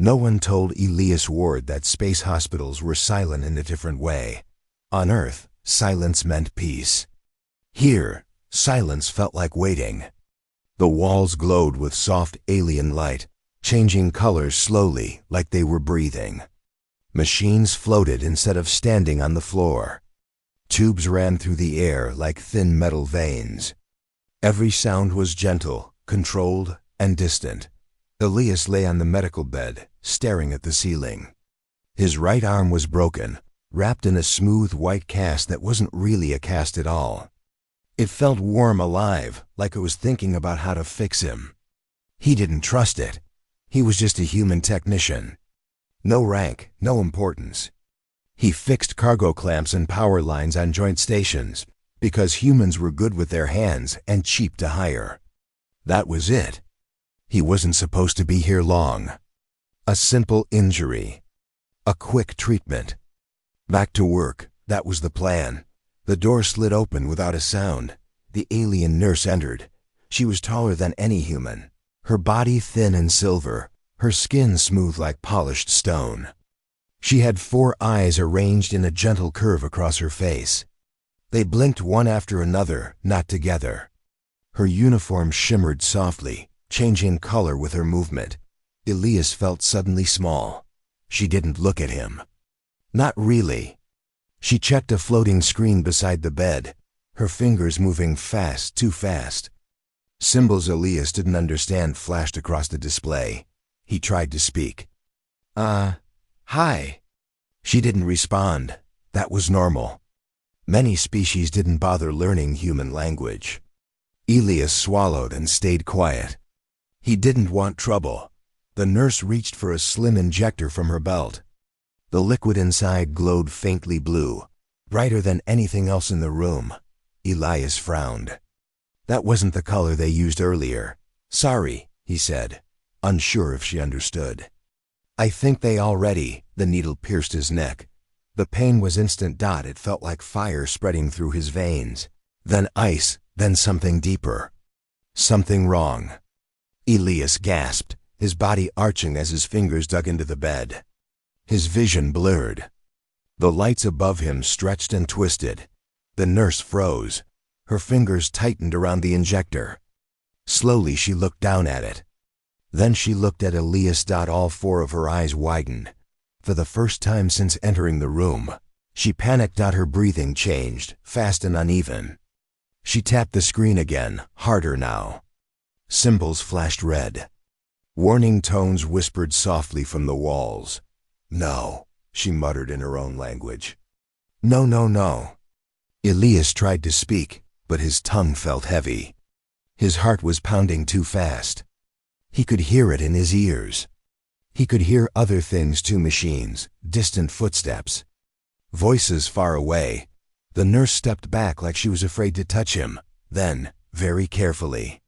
No one told Elias Ward that space hospitals were silent in a different way. On Earth, silence meant peace. Here, silence felt like waiting. The walls glowed with soft alien light, changing colors slowly like they were breathing. Machines floated instead of standing on the floor. Tubes ran through the air like thin metal veins. Every sound was gentle, controlled, and distant. Elias lay on the medical bed, staring at the ceiling. His right arm was broken, wrapped in a smooth white cast that wasn't really a cast at all. It felt warm, alive, like it was thinking about how to fix him. He didn't trust it. He was just a human technician. No rank, no importance. He fixed cargo clamps and power lines on joint stations because humans were good with their hands and cheap to hire. That was it. He wasn't supposed to be here long. A simple injury. A quick treatment. Back to work, that was the plan. The door slid open without a sound. The alien nurse entered. She was taller than any human. Her body thin and silver, her skin smooth like polished stone. She had 4 eyes arranged in a gentle curve across her face. They blinked one after another, not together. Her uniform shimmered softly, changing color with her movement. Elias felt suddenly small. She didn't look at him. Not really. She checked a floating screen beside the bed, her fingers moving fast, too fast. Symbols Elias didn't understand flashed across the display. He tried to speak. Hi. She didn't respond. That was normal. Many species didn't bother learning human language. Elias swallowed and stayed quiet. He didn't want trouble. The nurse reached for a slim injector from her belt. The liquid inside glowed faintly blue, brighter than anything else in the room. Elias frowned. That wasn't the color they used earlier. Sorry, he said, unsure if she understood. I think they already. The needle pierced his neck. The pain was instant. It felt like fire spreading through his veins. Then ice, then something deeper. Something wrong. Elias gasped, his body arching as his fingers dug into the bed. His vision blurred. The lights above him stretched and twisted. The nurse froze. Her fingers tightened around the injector. Slowly she looked down at it. Then she looked at Elias. All 4 of her eyes widened. For the first time since entering the room, she panicked. Her breathing changed, fast and uneven. She tapped the screen again, harder now. Symbols flashed red. Warning tones whispered softly from the walls. No, she muttered in her own language. No, no, no. Elias tried to speak, but his tongue felt heavy. His heart was pounding too fast. He could hear it in his ears. He could hear other things too, machines, distant footsteps. Voices far away. The nurse stepped back like she was afraid to touch him. Then, very carefully,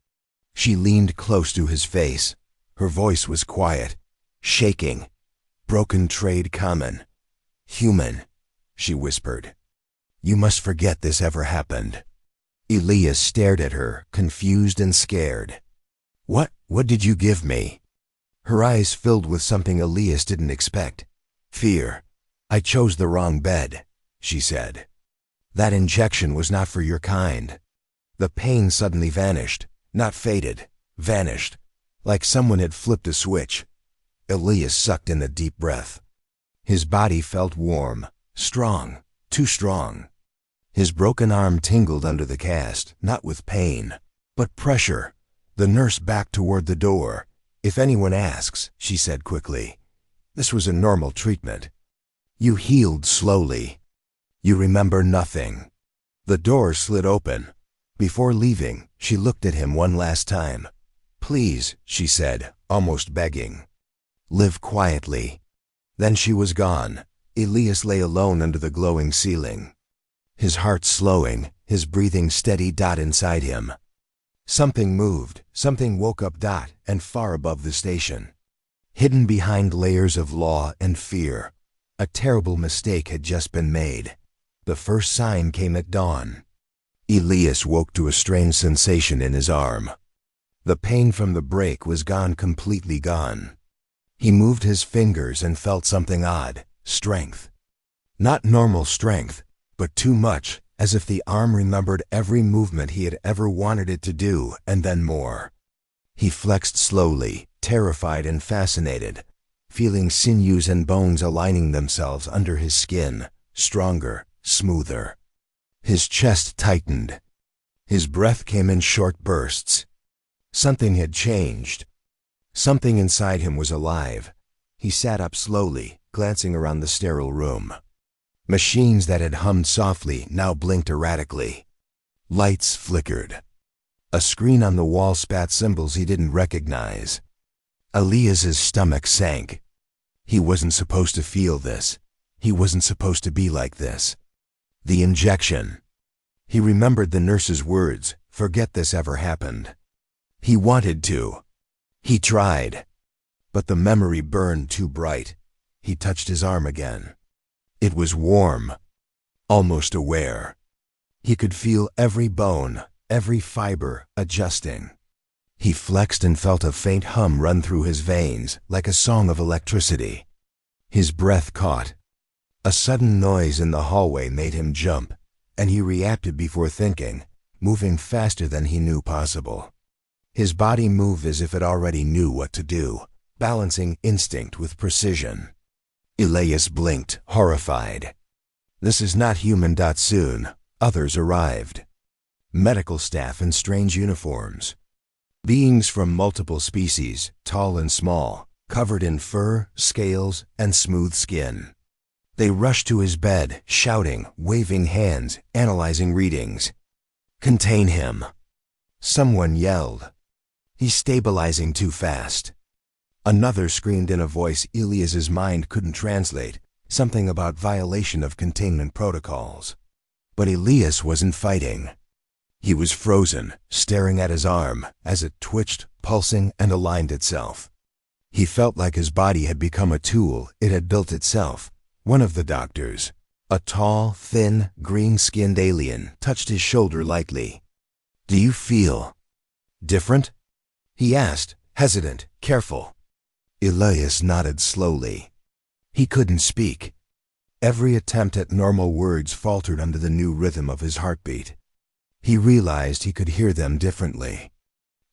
she leaned close to his face. Her voice was quiet, shaking. Broken trade common. Human, she whispered. You must forget this ever happened. Elias stared at her, confused and scared. What did you give me? Her eyes filled with something Elias didn't expect. Fear. I chose the wrong bed, she said. That injection was not for your kind. The pain suddenly vanished, not faded, vanished, like someone had flipped a switch. Elias sucked in a deep breath. His body felt warm, strong, too strong. His broken arm tingled under the cast, not with pain, but pressure. The nurse backed toward the door. If anyone asks, she said quickly, this was a normal treatment. You healed slowly. You remember nothing. The door slid open. Before leaving, she looked at him one last time. Please, she said, almost begging. Live quietly. Then she was gone. Elias lay alone under the glowing ceiling. His heart slowing, his breathing steady. Inside him. Something moved, something woke up. And far above the station. Hidden behind layers of law and fear. A terrible mistake had just been made. The first sign came at dawn. Elias woke to a strange sensation in his arm. The pain from the break was gone, completely gone. He moved his fingers and felt something odd, strength. Not normal strength, but too much, as if the arm remembered every movement he had ever wanted it to do, and then more. He flexed slowly, terrified and fascinated, feeling sinews and bones aligning themselves under his skin, stronger, smoother. His chest tightened. His breath came in short bursts. Something had changed. Something inside him was alive. He sat up slowly, glancing around the sterile room. Machines that had hummed softly now blinked erratically. Lights flickered. A screen on the wall spat symbols he didn't recognize. Elias's stomach sank. He wasn't supposed to feel this. He wasn't supposed to be like this. The injection. He remembered the nurse's words, "Forget this ever happened." He wanted to. He tried. But the memory burned too bright. He touched his arm again. It was warm. Almost aware. He could feel every bone, every fiber, adjusting. He flexed and felt a faint hum run through his veins, like a song of electricity. His breath caught. A sudden noise in the hallway made him jump, and he reacted before thinking, moving faster than he knew possible. His body moved as if it already knew what to do, balancing instinct with precision. Elias blinked, horrified. This is not human. Soon, others arrived. Medical staff in strange uniforms. Beings from multiple species, tall and small, covered in fur, scales, and smooth skin. They rushed to his bed, shouting, waving hands, analyzing readings. "Contain him!" Someone yelled. "He's stabilizing too fast." Another screamed in a voice Elias's mind couldn't translate, something about violation of containment protocols. But Elias wasn't fighting. He was frozen, staring at his arm as it twitched, pulsing, and aligned itself. He felt like his body had become a tool. It had built itself. One of the doctors, a tall, thin, green-skinned alien, touched his shoulder lightly. "Do you feel different?" he asked, hesitant, careful. Elias nodded slowly. He couldn't speak. Every attempt at normal words faltered under the new rhythm of his heartbeat. He realized he could hear them differently.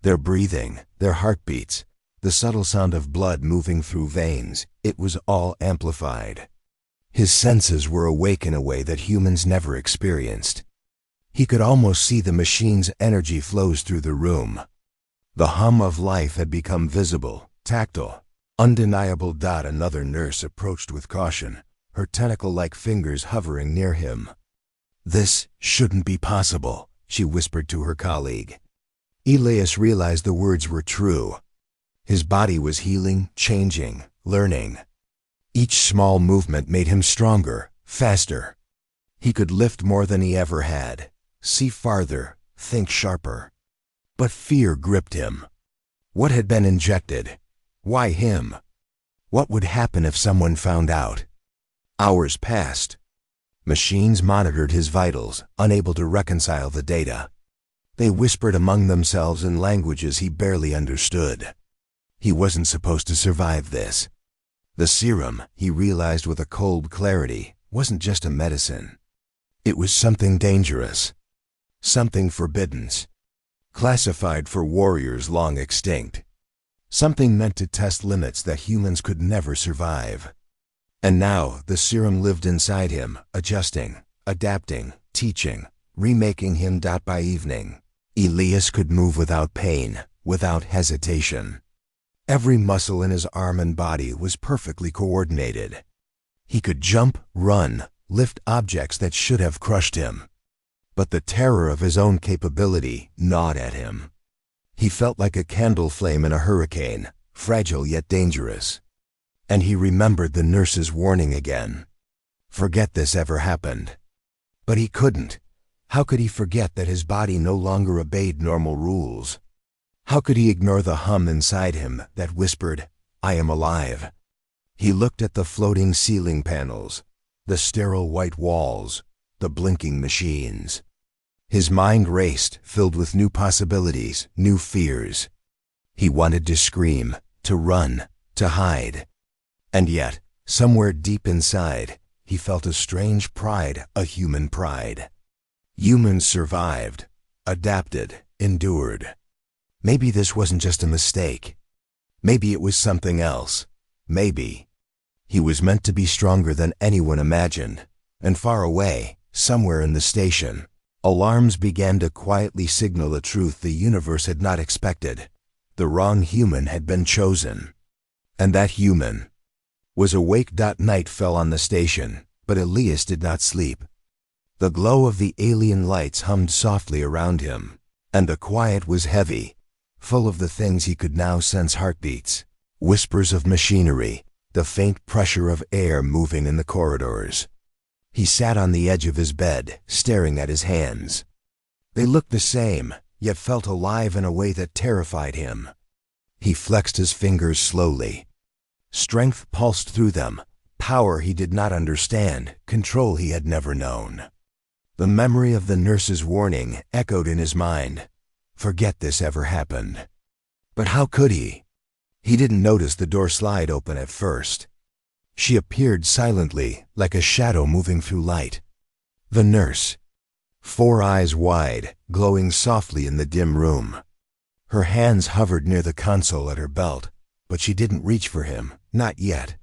Their breathing, their heartbeats, the subtle sound of blood moving through veins, it was all amplified. His senses were awake in a way that humans never experienced. He could almost see the machine's energy flows through the room. The hum of life had become visible, tactile, undeniable. Another nurse approached with caution, her tentacle-like fingers hovering near him. "This shouldn't be possible," she whispered to her colleague. Elias realized the words were true. His body was healing, changing, learning. Each small movement made him stronger, faster. He could lift more than he ever had, see farther, think sharper. But fear gripped him. What had been injected? Why him? What would happen if someone found out? Hours passed. Machines monitored his vitals, unable to reconcile the data. They whispered among themselves in languages he barely understood. He wasn't supposed to survive this. The serum, he realized with a cold clarity, wasn't just a medicine. It was something dangerous. Something forbidden. Classified for warriors long extinct. Something meant to test limits that humans could never survive. And now the serum lived inside him, adjusting, adapting, teaching, remaking him. By evening, Elias could move without pain, without hesitation. Every muscle in his arm and body was perfectly coordinated. He could jump, run, lift objects that should have crushed him. But the terror of his own capability gnawed at him. He felt like a candle flame in a hurricane, fragile yet dangerous. And he remembered the nurse's warning again. Forget this ever happened. But he couldn't. How could he forget that his body no longer obeyed normal rules? How could he ignore the hum inside him that whispered, "I am alive"? He looked at the floating ceiling panels, the sterile white walls, the blinking machines. His mind raced, filled with new possibilities, new fears. He wanted to scream, to run, to hide. And yet, somewhere deep inside, he felt a strange pride, a human pride. Humans survived, adapted, endured. Maybe this wasn't just a mistake. Maybe it was something else. Maybe he was meant to be stronger than anyone imagined. And far away, somewhere in the station, alarms began to quietly signal a truth the universe had not expected. The wrong human had been chosen. And that human was awake. Night fell on the station, but Elias did not sleep. The glow of the alien lights hummed softly around him, and the quiet was heavy, full of the things he could now sense: heartbeats, whispers of machinery, the faint pressure of air moving in the corridors. He sat on the edge of his bed, staring at his hands. They looked the same, yet felt alive in a way that terrified him. He flexed his fingers slowly. Strength pulsed through them, power he did not understand, control he had never known. The memory of the nurse's warning echoed in his mind. Forget this ever happened. But how could he? He didn't notice the door slide open at first. She appeared silently, like a shadow moving through light. The nurse, 4 eyes wide, glowing softly in the dim room. Her hands hovered near the console at her belt, but she didn't reach for him, not yet.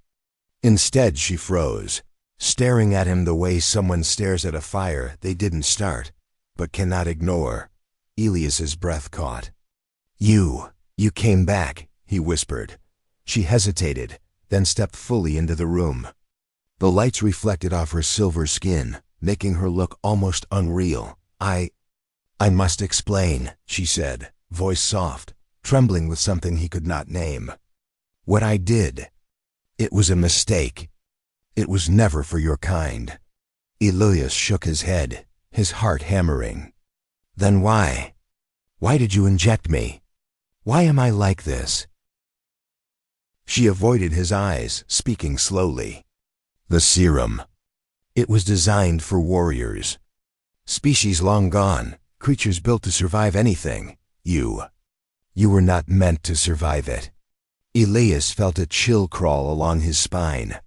Instead, she froze, staring at him the way someone stares at a fire they didn't start, but cannot ignore. Elias's breath caught. You came back," he whispered. She hesitated, then stepped fully into the room. The lights reflected off her silver skin, making her look almost unreal. I must explain," she said, voice soft, trembling with something he could not name. "What I did, it was a mistake. It was never for your kind." Elias shook his head, his heart hammering. "Then why? Why did you inject me? Why am I like this?" She avoided his eyes, speaking slowly. "The serum. It was designed for warriors. Species long gone, creatures built to survive anything. You were not meant to survive it." Elias felt a chill crawl along his spine.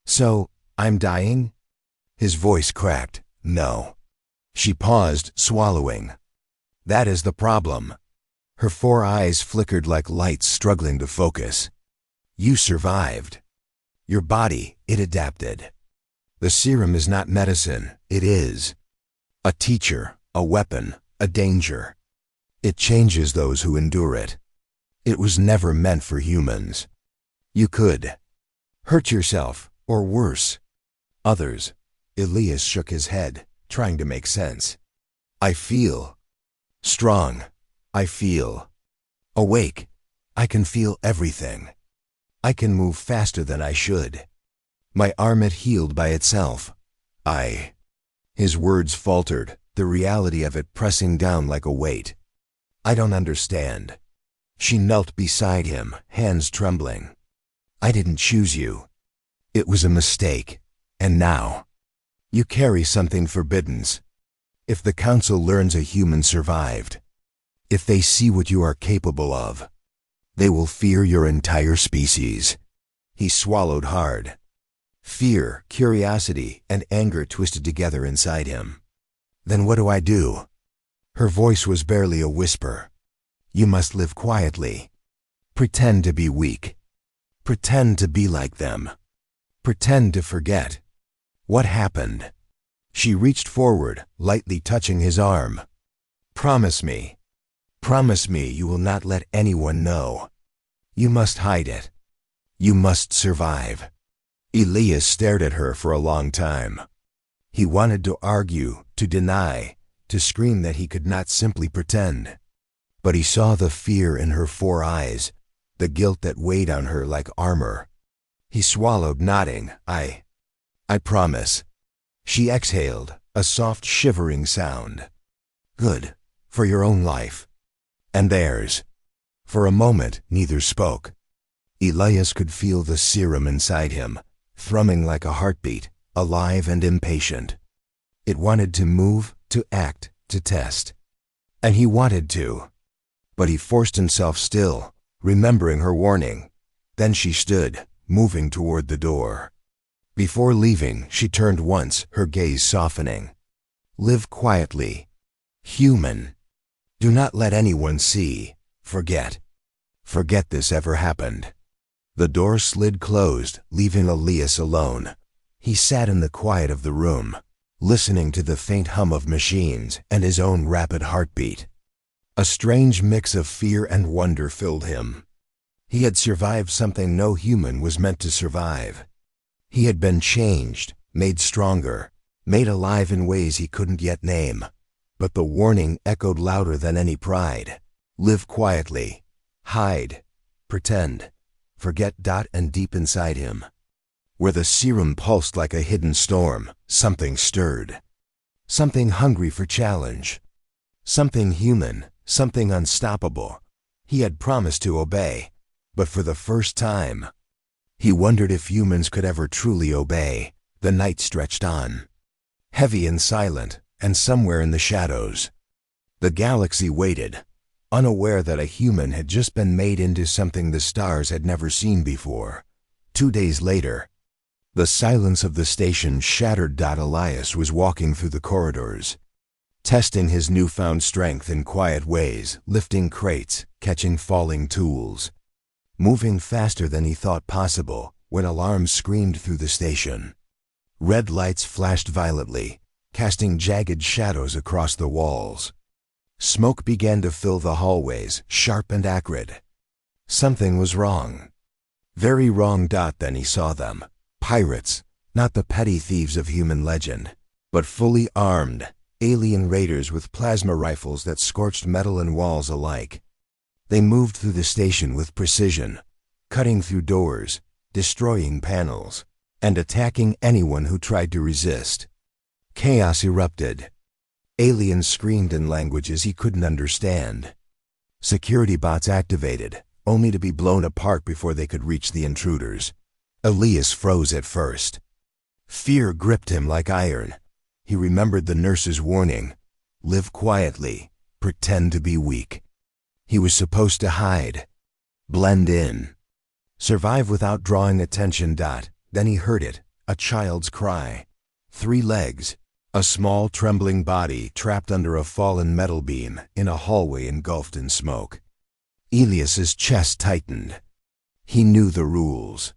"So, I'm dying?" His voice cracked. "No." She paused, swallowing. "That is the problem." Her 4 eyes flickered like lights struggling to focus. "You survived. Your body, it adapted. The serum is not medicine, it is a teacher, a weapon, a danger. It changes those who endure it. It was never meant for humans. You could hurt yourself, or worse, others." Elias shook his head, trying to make sense. "I feel strong. I feel awake. I can feel everything. I can move faster than I should. My arm had healed by itself. His words faltered, the reality of it pressing down like a weight. "I don't understand." She knelt beside him, hands trembling. "I didn't choose you. It was a mistake. And now, you carry something forbidden. If the Council learns a human survived, if they see what you are capable of, they will fear your entire species." He swallowed hard. Fear, curiosity, and anger twisted together inside him. "Then what do I do?" Her voice was barely a whisper. "You must live quietly. Pretend to be weak. Pretend to be like them. Pretend to forget what happened." She reached forward, lightly touching his arm. Promise me you will not let anyone know. You must hide it. You must survive." Elias stared at her for a long time. He wanted to argue, to deny, to scream that he could not simply pretend. But he saw the fear in her 4 eyes, the guilt that weighed on her like armor. He swallowed, nodding. I promise." She exhaled, a soft shivering sound. "Good, for your own life. And theirs." For a moment, neither spoke. Elias could feel the serum inside him, thrumming like a heartbeat, alive and impatient. It wanted to move, to act, to test. And he wanted to. But he forced himself still, remembering her warning. Then she stood, moving toward the door. Before leaving, she turned once, her gaze softening. Live quietly. Human. Do not let anyone see. Forget. Forget this ever happened. The door slid closed, leaving Elias alone. He sat in the quiet of the room, listening to the faint hum of machines and his own rapid heartbeat. A strange mix of fear and wonder filled him. He had survived something no human was meant to survive. He had been changed, made stronger, made alive in ways he couldn't yet name. But the warning echoed louder than any pride. Live quietly. Hide. Pretend. Forget. And deep inside him, where the serum pulsed like a hidden storm, something stirred. Something hungry for challenge. Something human, something unstoppable. He had promised to obey, but for the first time, he wondered if humans could ever truly obey. The night stretched on, heavy and silent, and somewhere in the shadows, the galaxy waited, unaware that a human had just been made into something the stars had never seen before. 2 days later, the silence of the station shattered. Elias was walking through the corridors, testing his newfound strength in quiet ways, lifting crates, catching falling tools, moving faster than he thought possible, when alarms screamed through the station. Red lights flashed violently, casting jagged shadows across the walls. Smoke began to fill the hallways, sharp and acrid. Something was wrong. Very wrong. Then he saw them. Pirates, not the petty thieves of human legend, but fully armed, alien raiders with plasma rifles that scorched metal and walls alike. They moved through the station with precision, cutting through doors, destroying panels, and attacking anyone who tried to resist. Chaos erupted. Aliens screamed in languages he couldn't understand. Security bots activated, only to be blown apart before they could reach the intruders. Elias froze at first. Fear gripped him like iron. He remembered the nurse's warning. Live quietly. Pretend to be weak. He was supposed to hide. Blend in. Survive without drawing attention. Then he heard it, a child's cry. 3 legs. A small trembling body trapped under a fallen metal beam in a hallway engulfed in smoke. Elias's chest tightened. He knew the rules.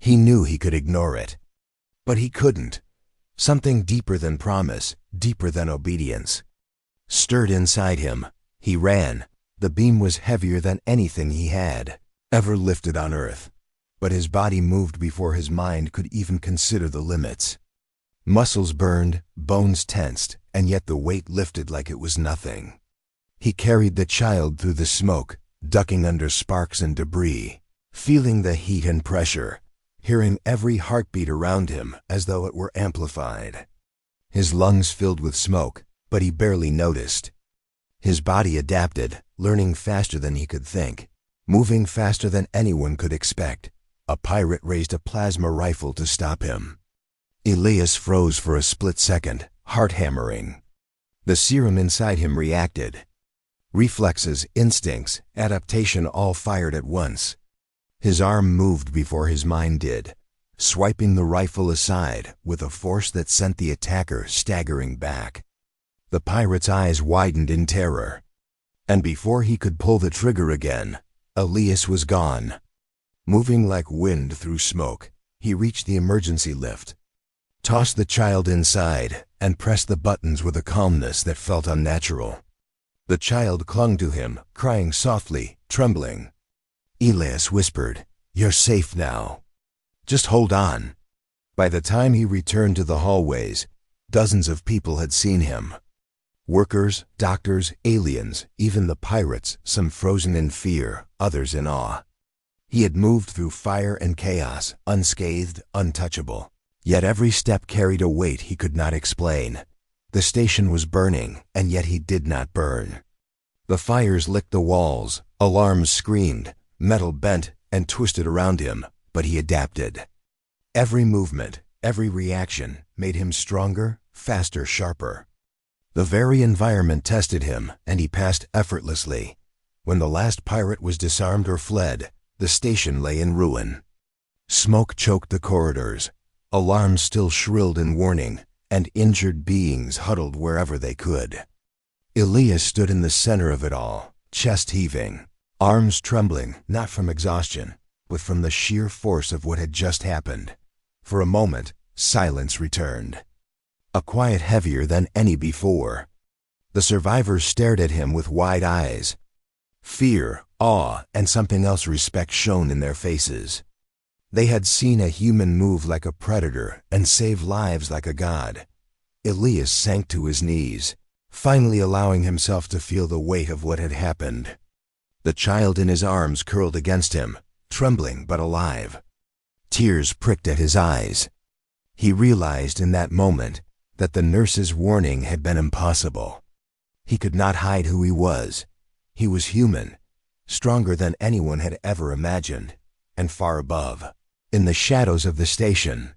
He knew he could ignore it. But he couldn't. Something deeper than promise, deeper than obedience, stirred inside him. He ran. The beam was heavier than anything he had ever lifted on Earth. But his body moved before his mind could even consider the limits. Muscles burned, bones tensed, and yet the weight lifted like it was nothing. He carried the child through the smoke, ducking under sparks and debris, feeling the heat and pressure, hearing every heartbeat around him as though it were amplified. His lungs filled with smoke, but he barely noticed. His body adapted, learning faster than he could think, moving faster than anyone could expect. A pirate raised a plasma rifle to stop him. Elias froze for a split second, heart hammering. The serum inside him reacted. Reflexes, instincts, adaptation all fired at once. His arm moved before his mind did, swiping the rifle aside with a force that sent the attacker staggering back. The pirate's eyes widened in terror. And before he could pull the trigger again, Elias was gone. Moving like wind through smoke, he reached the emergency lift, tossed the child inside, and pressed the buttons with a calmness that felt unnatural. The child clung to him, crying softly, trembling. Elias whispered, "You're safe now. Just hold on." By the time he returned to the hallways, dozens of people had seen him. Workers, doctors, aliens, even the pirates, some frozen in fear, others in awe. He had moved through fire and chaos, unscathed, untouchable. Yet every step carried a weight he could not explain. The station was burning, and yet he did not burn. The fires licked the walls, alarms screamed, metal bent and twisted around him, but he adapted. Every movement, every reaction made him stronger, faster, sharper. The very environment tested him, and he passed effortlessly. When the last pirate was disarmed or fled, the station lay in ruin. Smoke choked the corridors, alarms still shrilled in warning, and injured beings huddled wherever they could. Elias stood in the center of it all, chest heaving, arms trembling, not from exhaustion, but from the sheer force of what had just happened. For a moment, silence returned. A quiet heavier than any before. The survivors stared at him with wide eyes. Fear, awe, and something else, respect, shone in their faces. They had seen a human move like a predator and save lives like a god. Elias sank to his knees, finally allowing himself to feel the weight of what had happened. The child in his arms curled against him, trembling but alive. Tears pricked at his eyes. He realized in that moment that the nurse's warning had been impossible. He could not hide who he was. He was human, stronger than anyone had ever imagined, and far above. In the shadows of the station,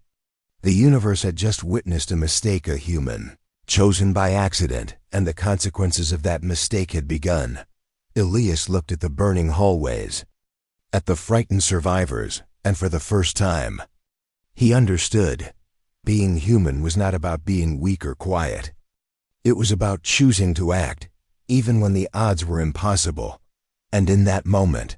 the universe had just witnessed a mistake, a human, chosen by accident, and the consequences of that mistake had begun. Elias looked at the burning hallways, at the frightened survivors, and for the first time, he understood. Being human was not about being weak or quiet. It was about choosing to act, even when the odds were impossible. And in that moment,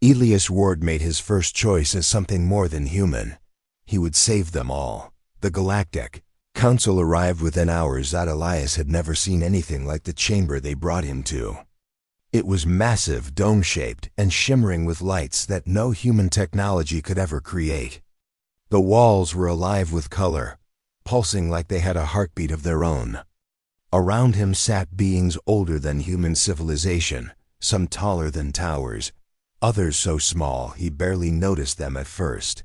Elias Ward made his first choice as something more than human. He would save them all. The Galactic Council arrived within hours that Elias had never seen anything like the chamber they brought him to. It was massive, dome-shaped, and shimmering with lights that no human technology could ever create. The walls were alive with color, pulsing like they had a heartbeat of their own. Around him sat beings older than human civilization, some taller than towers, others so small he barely noticed them at first.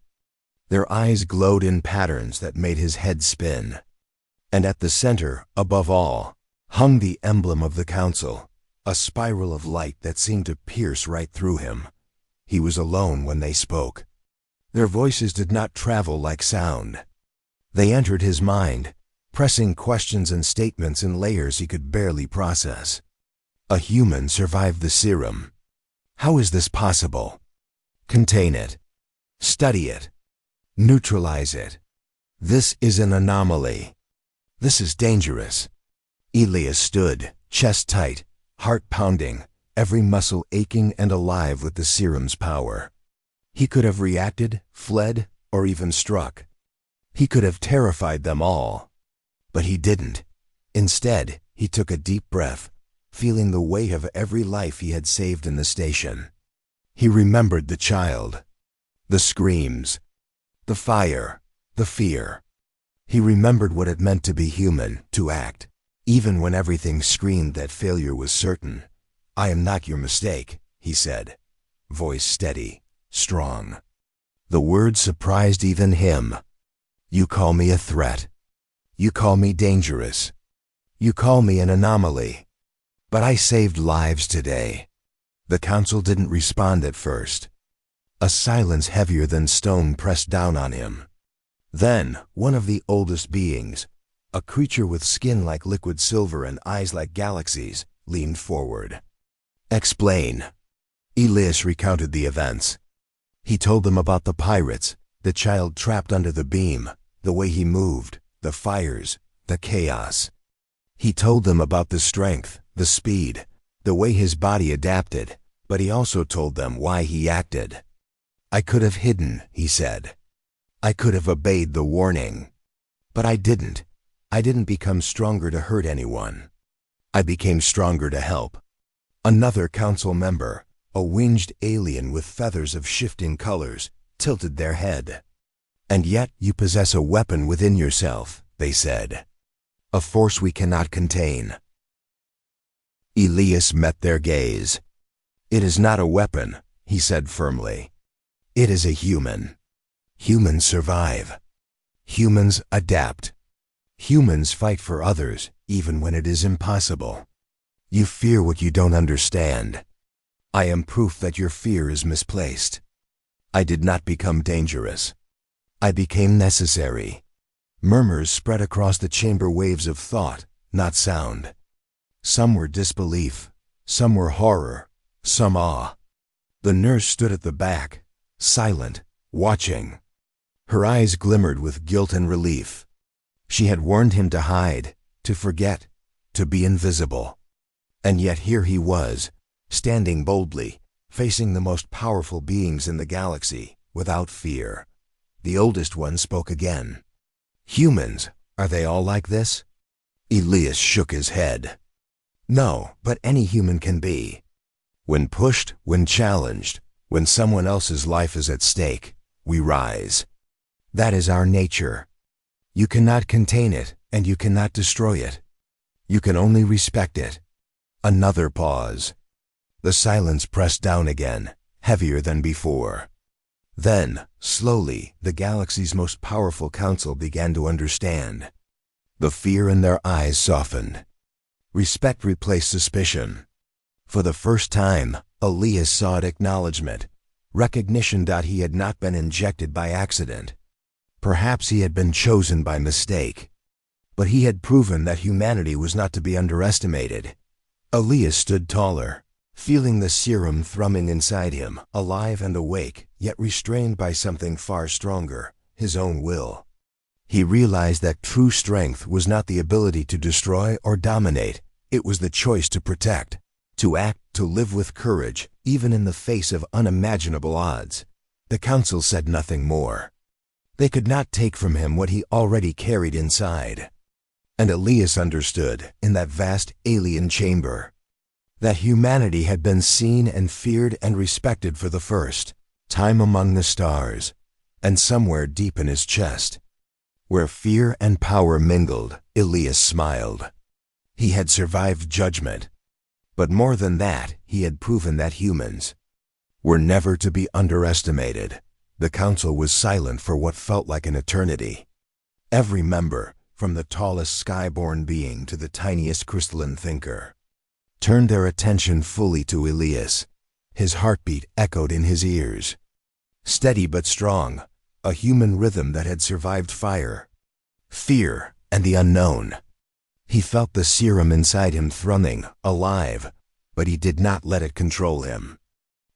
Their eyes glowed in patterns that made his head spin. And at the center, above all, hung the emblem of the council, a spiral of light that seemed to pierce right through him. He was alone when they spoke. Their voices did not travel like sound. They entered his mind, pressing questions and statements in layers he could barely process. A human survived the serum. How is this possible? Contain it. Study it. Neutralize it. This is an anomaly. This is dangerous. Elias stood, chest tight, heart pounding, every muscle aching and alive with the serum's power. He could have reacted, fled, or even struck. He could have terrified them all. But he didn't. Instead, he took a deep breath, feeling the weight of every life he had saved in the station. He remembered the child, the screams, the fire, the fear. He remembered what it meant to be human, to act, even when everything screamed that failure was certain. "I am not your mistake," he said, voice steady, strong. The words surprised even him. "You call me a threat. You call me dangerous. You call me an anomaly. But I saved lives today." The council didn't respond at first. A silence heavier than stone pressed down on him. Then, one of the oldest beings, a creature with skin like liquid silver and eyes like galaxies, leaned forward. "Explain." Elias recounted the events. He told them about the pirates, the child trapped under the beam, the way he moved, the fires, the chaos. He told them about the strength, the speed, the way his body adapted, but he also told them why he acted. "I could have hidden," he said. "I could have obeyed the warning. But I didn't. I didn't become stronger to hurt anyone. I became stronger to help." Another council member, a winged alien with feathers of shifting colors, tilted their head. "And yet you possess a weapon within yourself," they said. "A force we cannot contain." Elias met their gaze. "It is not a weapon," he said firmly. "It is a human. Humans survive. Humans adapt. Humans fight for others, even when it is impossible. You fear what you don't understand. I am proof that your fear is misplaced. I did not become dangerous. I became necessary." Murmurs spread across the chamber, waves of thought, not sound. Some were disbelief, some were horror, some awe. The nurse stood at the back, silent, watching. Her eyes glimmered with guilt and relief. She had warned him to hide, to forget, to be invisible. And yet here he was, standing boldly, facing the most powerful beings in the galaxy, without fear. The oldest one spoke again. "Humans, are they all like this?" Elias shook his head. "No, but any human can be. When pushed, when challenged, when someone else's life is at stake, we rise. That is our nature. You cannot contain it, and you cannot destroy it. You can only respect it." Another pause. The silence pressed down again, heavier than before. Then, slowly, the galaxy's most powerful council began to understand. The fear in their eyes softened. Respect replaced suspicion. For the first time, Elias sought acknowledgement, recognition that he had not been injected by accident. Perhaps he had been chosen by mistake. But he had proven that humanity was not to be underestimated. Elias stood taller, feeling the serum thrumming inside him, alive and awake, yet restrained by something far stronger, his own will. He realized that true strength was not the ability to destroy or dominate, it was the choice to protect, to act, to live with courage, even in the face of unimaginable odds. The council said nothing more. They could not take from him what he already carried inside. And Elias understood, in that vast alien chamber, that humanity had been seen and feared and respected for the first time among the stars, and somewhere deep in his chest, where fear and power mingled, Elias smiled. He had survived judgment, but more than that, he had proven that humans were never to be underestimated. The council was silent for what felt like an eternity. Every member, from the tallest skyborn being to the tiniest crystalline thinker, turned their attention fully to Elias. His heartbeat echoed in his ears. Steady but strong, a human rhythm that had survived fire, fear, and the unknown. He felt the serum inside him thrumming, alive, but he did not let it control him.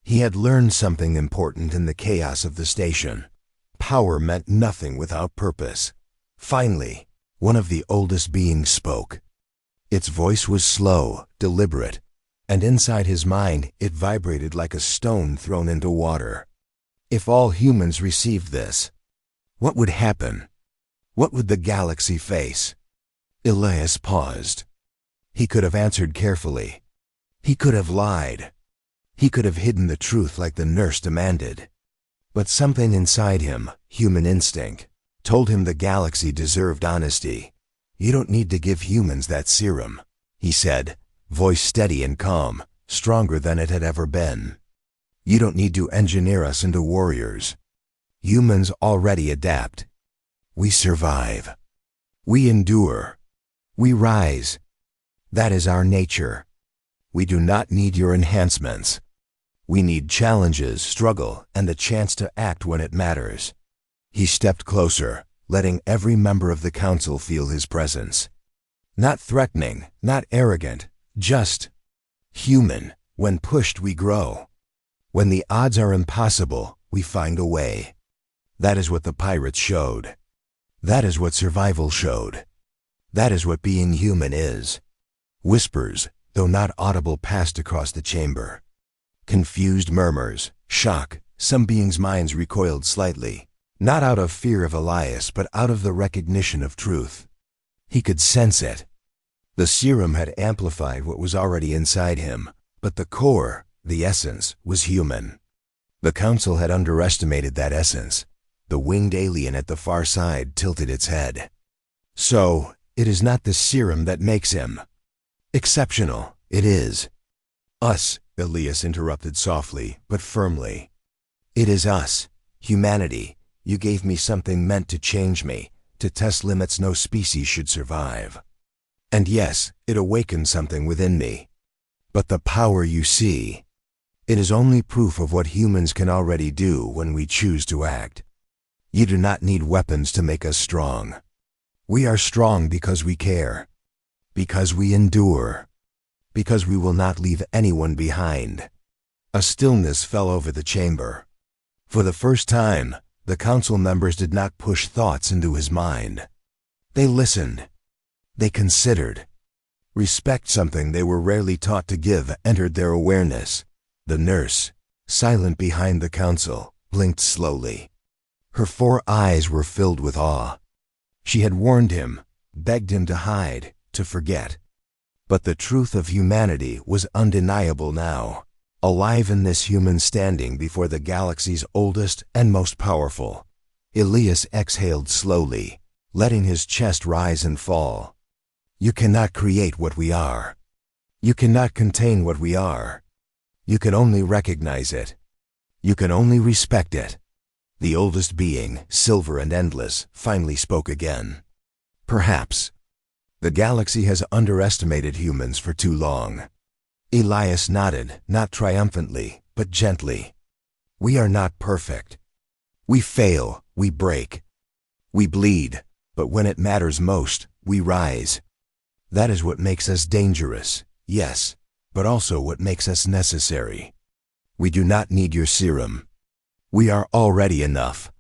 He had learned something important in the chaos of the station. Power meant nothing without purpose. Finally, one of the oldest beings spoke. Its voice was slow, deliberate, and inside his mind it vibrated like a stone thrown into water. If all humans received this, what would happen? What would the galaxy face? Elias paused. He could have answered carefully. He could have lied. He could have hidden the truth like the nurse demanded. But something inside him, human instinct, told him the galaxy deserved honesty. "You don't need to give humans that serum," he said, voice steady and calm, stronger than it had ever been. "You don't need to engineer us into warriors. Humans already adapt. We survive. We endure. We rise. That is our nature. We do not need your enhancements. We need challenges, struggle, and the chance to act when it matters." He stepped closer, letting every member of the council feel his presence. Not threatening, not arrogant, just human. When pushed, we grow. When the odds are impossible, we find a way. That is what the pirates showed. That is what survival showed. That is what being human is. Whispers, though not audible, passed across the chamber. Confused murmurs, shock, some beings' minds recoiled slightly, not out of fear of Elias, but out of the recognition of truth. He could sense it. The serum had amplified what was already inside him, but the core, the essence, was human. The council had underestimated that essence. The winged alien at the far side tilted its head. "So, it is not the serum that makes him exceptional, it is us," Elias interrupted softly, but firmly. "It is us, humanity. You gave me something meant to change me, to test limits no species should survive. And yes, it awakened something within me. But the power you see, it is only proof of what humans can already do when we choose to act. You do not need weapons to make us strong. We are strong because we care, because we endure, because we will not leave anyone behind." A stillness fell over the chamber. For the first time, the council members did not push thoughts into his mind. They listened. They considered. Respect, something they were rarely taught to give, entered their awareness. The nurse, silent behind the council, blinked slowly. Her 4 eyes were filled with awe. She had warned him, begged him to hide, to forget. But the truth of humanity was undeniable now, alive in this human standing before the galaxy's oldest and most powerful. Elias exhaled slowly, letting his chest rise and fall. You cannot create what we are. You cannot contain what we are. You can only recognize it. You can only respect it. The oldest being, silver and endless, finally spoke again. Perhaps. The galaxy has underestimated humans for too long. Elias nodded, not triumphantly, but gently. We are not perfect. We fail, we break. We bleed, but when it matters most, we rise. That is what makes us dangerous, yes, but also what makes us necessary. We do not need your serum. We are already enough.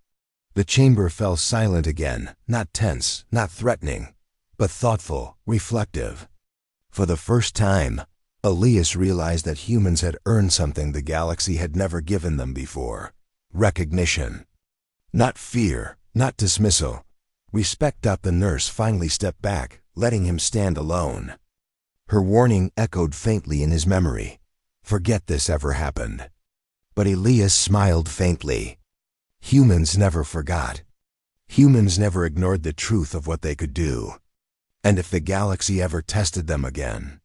The chamber fell silent again, not tense, not threatening, but thoughtful, reflective. For the first time, Elias realized that humans had earned something the galaxy had never given them before. Recognition. Not fear, not dismissal. Respect. The nurse finally stepped back, letting him stand alone. Her warning echoed faintly in his memory. Forget this ever happened. But Elias smiled faintly. Humans never forgot. Humans never ignored the truth of what they could do. And if the galaxy ever tested them again,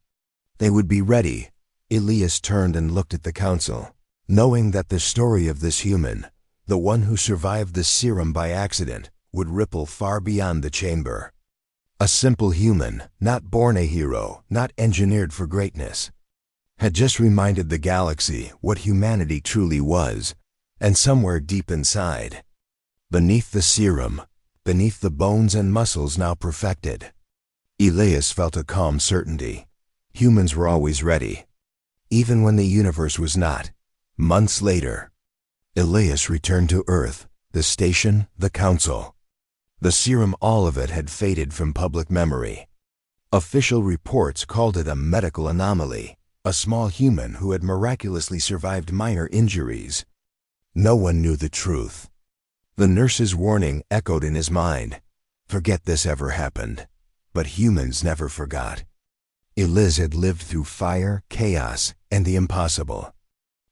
they would be ready. Elias turned and looked at the council, knowing that the story of this human, the one who survived the serum by accident, would ripple far beyond the chamber. A simple human, not born a hero, not engineered for greatness, had just reminded the galaxy what humanity truly was, and somewhere deep inside, beneath the serum, beneath the bones and muscles now perfected, Elias felt a calm certainty. Humans were always ready, even when the universe was not. Months later, Elias returned to Earth, the station, the council. The serum, all of it, had faded from public memory. Official reports called it a medical anomaly, a small human who had miraculously survived minor injuries. No one knew the truth. The nurse's warning echoed in his mind. Forget this ever happened. But humans never forgot. Elias had lived through fire, chaos, and the impossible.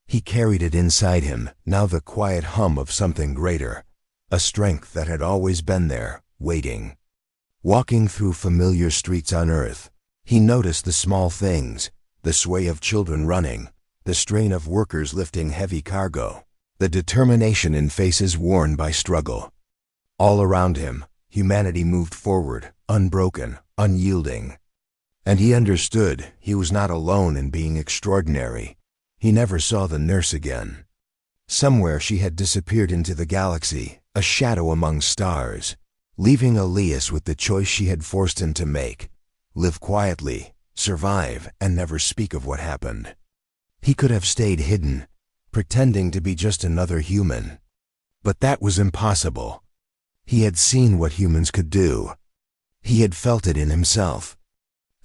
He carried it inside him, now the quiet hum of something greater, a strength that had always been there, waiting. Walking through familiar streets on Earth, he noticed the small things, the sway of children running, the strain of workers lifting heavy cargo, the determination in faces worn by struggle. All around him, humanity moved forward, unbroken, unyielding. And he understood he was not alone in being extraordinary. He never saw the nurse again. Somewhere she had disappeared into the galaxy, a shadow among stars, leaving Elias with the choice she had forced him to make: live quietly, survive, and never speak of what happened. He could have stayed hidden, pretending to be just another human. But that was impossible. He had seen what humans could do. He had felt it in himself.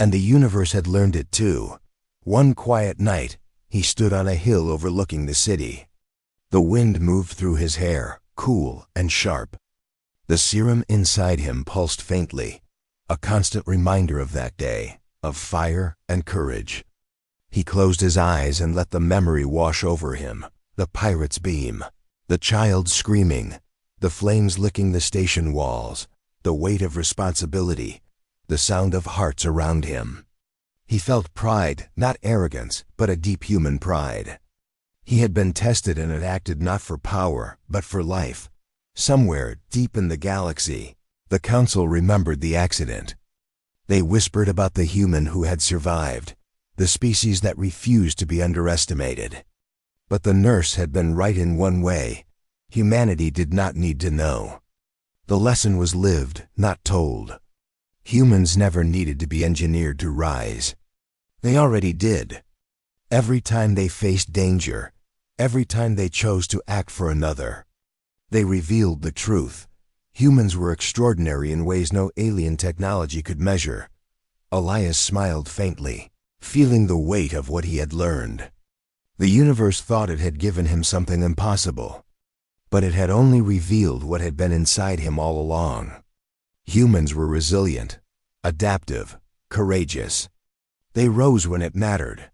And the universe had learned it too. One quiet night, he stood on a hill overlooking the city. The wind moved through his hair, cool and sharp. The serum inside him pulsed faintly, a constant reminder of that day, of fire and courage. He closed his eyes and let the memory wash over him. The pirate's beam, the child screaming, the flames licking the station walls, the weight of responsibility, the sound of hearts around him. He felt pride, not arrogance, but a deep human pride. He had been tested and had acted not for power, but for life. Somewhere, deep in the galaxy, the council remembered the accident. They whispered about the human who had survived, the species that refused to be underestimated. But the nurse had been right in one way. Humanity did not need to know. The lesson was lived, not told. Humans never needed to be engineered to rise. They already did. Every time they faced danger, Every time they chose to act for another, they revealed the truth. Humans were extraordinary in ways no alien technology could measure. Elias smiled faintly, feeling the weight of what he had learned. The universe thought it had given him something impossible, but it had only revealed what had been inside him all along. Humans were resilient, adaptive, courageous. They rose when it mattered.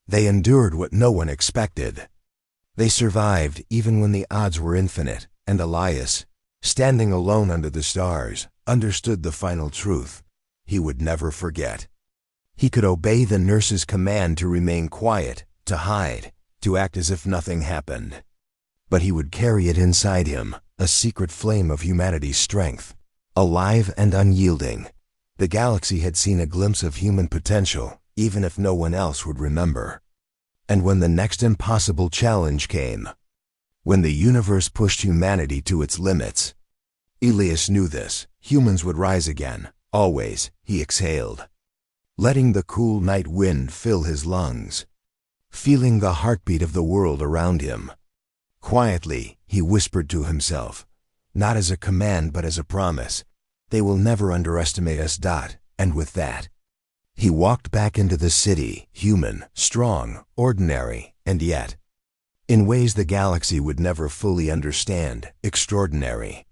They endured what no one expected. They survived even when the odds were infinite, and Elias, standing alone under the stars, understood the final truth he would never forget. He could obey the nurse's command to remain quiet, to hide, to act as if nothing happened. But he would carry it inside him, a secret flame of humanity's strength, alive and unyielding. The galaxy had seen a glimpse of human potential, even if no one else would remember. And when the next impossible challenge came, when the universe pushed humanity to its limits, Elias knew this. Humans would rise again, always, he exhaled, letting the cool night wind fill his lungs, feeling the heartbeat of the world around him. Quietly, he whispered to himself, not as a command but as a promise, they will never underestimate us. And with that, he walked back into the city, human, strong, ordinary, and yet, in ways the galaxy would never fully understand, extraordinary.